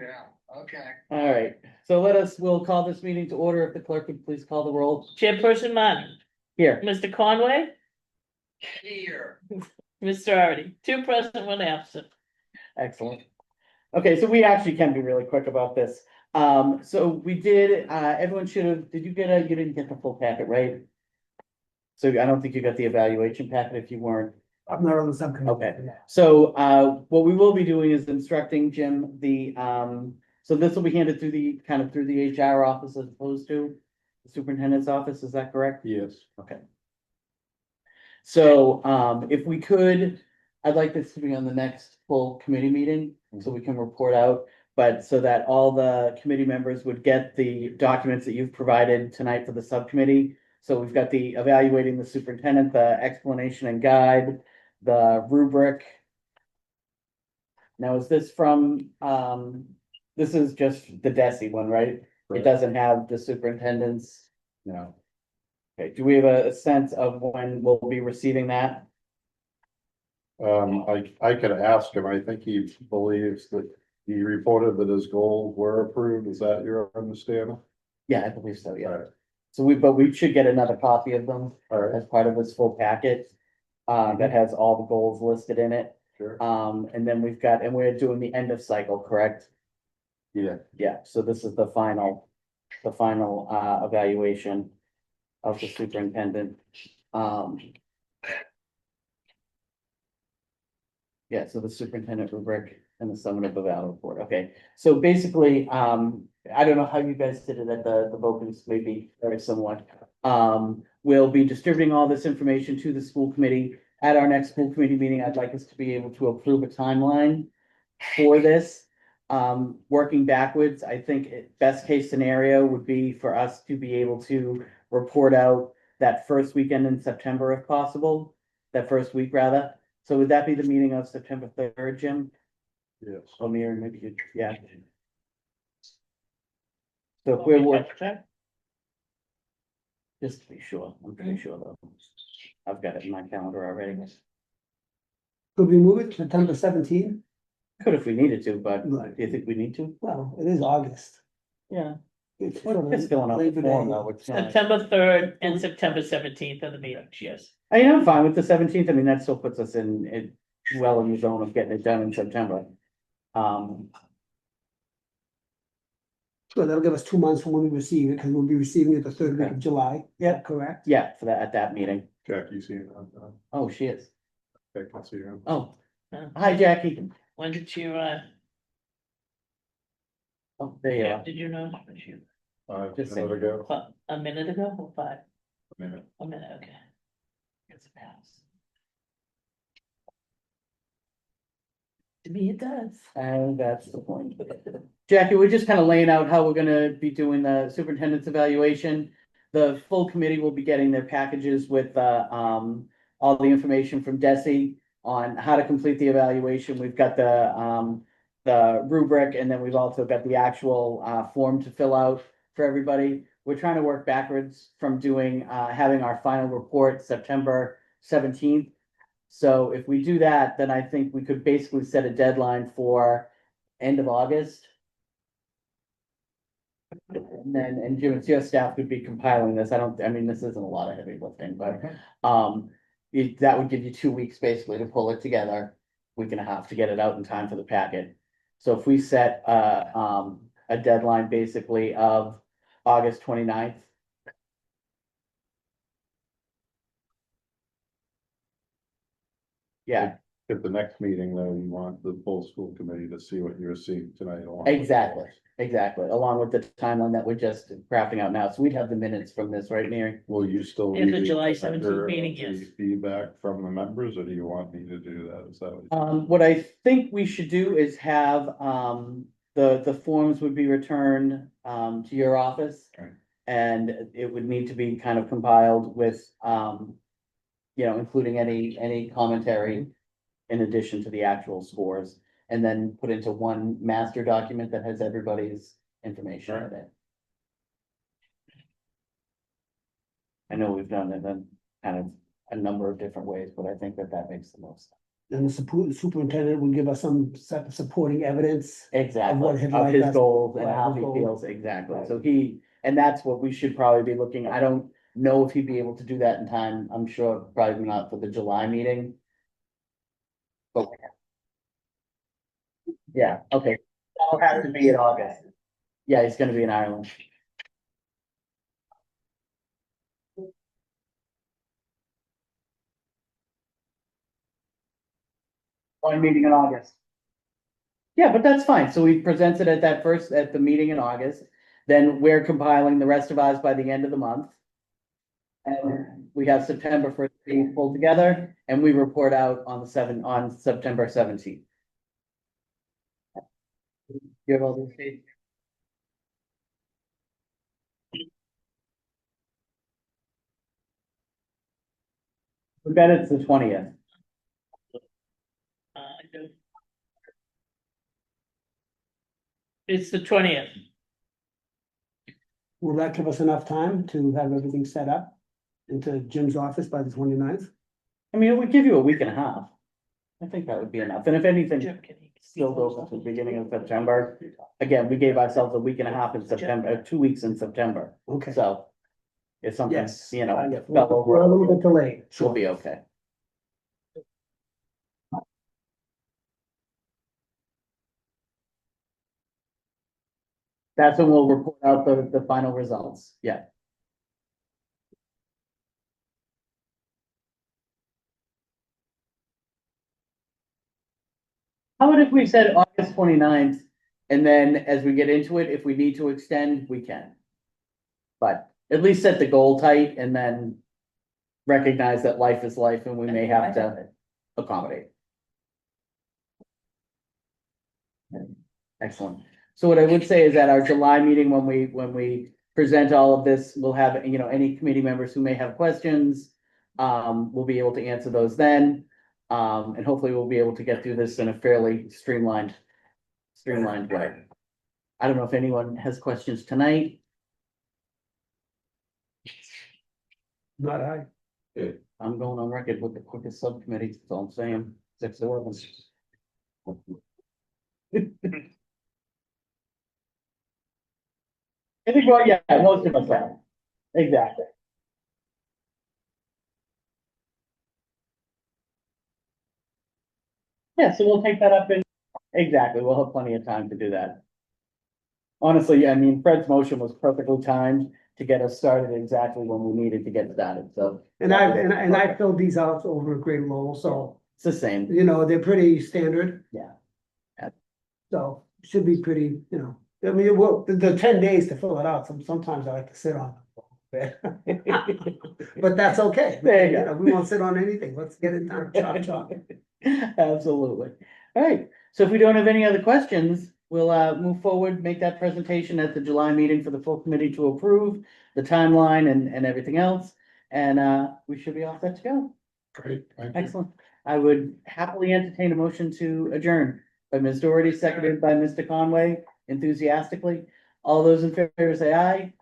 Yeah, okay. All right, so we'll call this meeting to order. If the clerk would please call the roll. Chairperson Martin, Here, Mr. Conway, Here. Mr. Artie, two present, one absent. excellent. Okay, so we actually can be really quick about this. So we did, everyone should have, you didn't get the full packet, right? So I don't think you got the evaluation packet if you weren't. I'm not on the subcommittee. Okay, so what we will be doing is instructing Jim so this will be handed through through the HR office as opposed to the superintendent's office, is that correct? Yes. Okay. So if we could, I'd like this to be on the next full committee meeting, so we can report out. But so that all the committee members would get the documents that you've provided tonight for the subcommittee. So we've got the evaluating the superintendent, the explanation and guide, the rubric. Now, is this from, this is just the DESI one, right? It doesn't have the superintendent's. No. Okay, do we have a sense of when we'll be receiving that? I could ask him. I think he believes that he reported that his goals were approved. Is that your understanding? Yeah, I believe so, yeah. All right. So but we should get another copy of them All right, as part of this full packet. That has all the goals listed in it. sure. And then we're doing the end of cycle, correct? Yeah, Yeah, so this is the final evaluation of the superintendent. Yeah, so the superintendent rubric and the summative eval report. Okay, so basically, I don't know how you guys did it at the Vocus, maybe very similar. We'll be distributing all this information to the school committee. At our next school committee meeting, I'd like us to be able to approve a timeline for this. Working backwards, I think best case scenario would be for us to be able to report out that first weekend in September if possible, that first week rather. So would that be the meeting of September 3rd, Jim? yes. Or Mary, maybe you, yeah. So if we're working, just to be sure, I'm pretty sure though. I've got it in my calendar already. Could we move it to September 17th? Could if we needed to, but Right. do you think we need to? Well, it is August. Yeah. It's It's filling out the Labor form Day. though, it's not. September 3rd and September 17th are the meetings, yes. I mean, I'm fine with the 17th. I mean, that still puts us in well in the zone of getting it done in September. So that'll give us 2 months from when we receive it, because we'll be receiving it the third week of July. Yeah. Correct? Yeah, for that, at that meeting. Jackie, see it? Oh, she is. I can see him. Oh, Uh, hi, Jackie. When did you, Oh, there you are. did you know? Was you- Just Another go. A minute ago or 5? A minute. A minute, okay. It's a pass. To me, it does. And that's the point. Jackie, we're just kind of laying out how we're gonna be doing the superintendent's evaluation. The full committee will be getting their packages with all the information from DESI on how to complete the evaluation. We've got the rubric, and then we've also got the actual form to fill out for everybody. We're trying to work backwards from doing having our final report September 17th. So if we do that, then I think we could basically set a deadline for end of August. And then, and Jim, it's your staff would be compiling this. I mean, this isn't a lot of heavy lifting, but, that would give you 2 weeks basically to pull it together. Week and a half to get it out in time for the packet. So if we set, a deadline basically of August 29th. Yeah, At the next meeting, though, you want the full school committee to see what you're seeing tonight. along with exactly, yours. exactly, along with the timeline that we're just crafting out now. So we'd have the minutes from this, right, Mary? Will you still? In the be July under 17th meeting, the yes. Feedback from the members, or do you want me to do that? Is that what? What I think we should do is have, the forms would be returned, to your office. Right. And it would need to be kind of compiled with, including any commentary in addition to the actual scores, and then put into one master document that has everybody's information in it. I know we've done it in kind of a number of different ways, but I think that makes the most sense. And the superintendent will give us some supporting evidence. Exactly, what he'd of like his us- goals and right, how his he goals. feels, exactly, so and that's what we should probably be looking, I don't know if he'd be able to do that in time, I'm sure probably not for the July meeting. But. Yeah, okay, that'll have to be in August. Yeah, he's gonna be in Ireland. One meeting in August. Yeah, but that's fine. So we presented at the meeting in August. Then we're compiling the rest of ours by the end of the month. And we have September for being pulled together and we report out on on September 17th. You have all those dates? We bet it's the 20th. I don't- It's the 20th. Will that give us enough time to have everything set up into Jim's office by the 29th? I mean, it would give you a week and a half. I think that would be enough. And if anything spilled over to the beginning of September, again, we gave ourselves a week and a half in September, 2 weeks in September. Okay. So if something, Yes. you know, Yeah, fell we're a over, little bit delayed. we'll be okay. That's when we'll report out the final results. Yeah. How about if we said August 29th, and then as we get into it, if we need to extend, we can. But at least set the goal tight and then recognize that life is life and we may have to accommodate. Excellent. So what I would say is at our July meeting, when we present all of this, we'll have, you know, any committee members who may have questions. We'll be able to answer those then. And hopefully we'll be able to get through this in a fairly streamlined way. I don't know if anyone has questions tonight. Not I. I'm going on record with the quickest subcommittee, that's all I'm saying, 6 to 11. I think, well, yeah, most of us have, exactly. Yeah, so we'll take that up exactly, we'll have plenty of time to do that. Honestly, I mean, Fred's motion was perfectly timed to get us started exactly when we needed to get started, so. And I filled these out over at Great Lowell, so, It's the same, you know, they're pretty standard. Yeah. So should be pretty, you know, I mean, well, the 10 days to fill it out, sometimes I like to sit on it. But that's okay. There you go. know, we won't sit on anything. Let's get it done. Chop, chop. Absolutely. All right, so if we don't have any other questions, we'll move forward, make that presentation at the July meeting for the full committee to approve the timeline and everything else. And we should be all set to go. Great, thank you. Excellent. I would happily entertain a motion to adjourn by Ms. Doherty, seconded by Mr. Conway, enthusiastically. All those in favor say aye.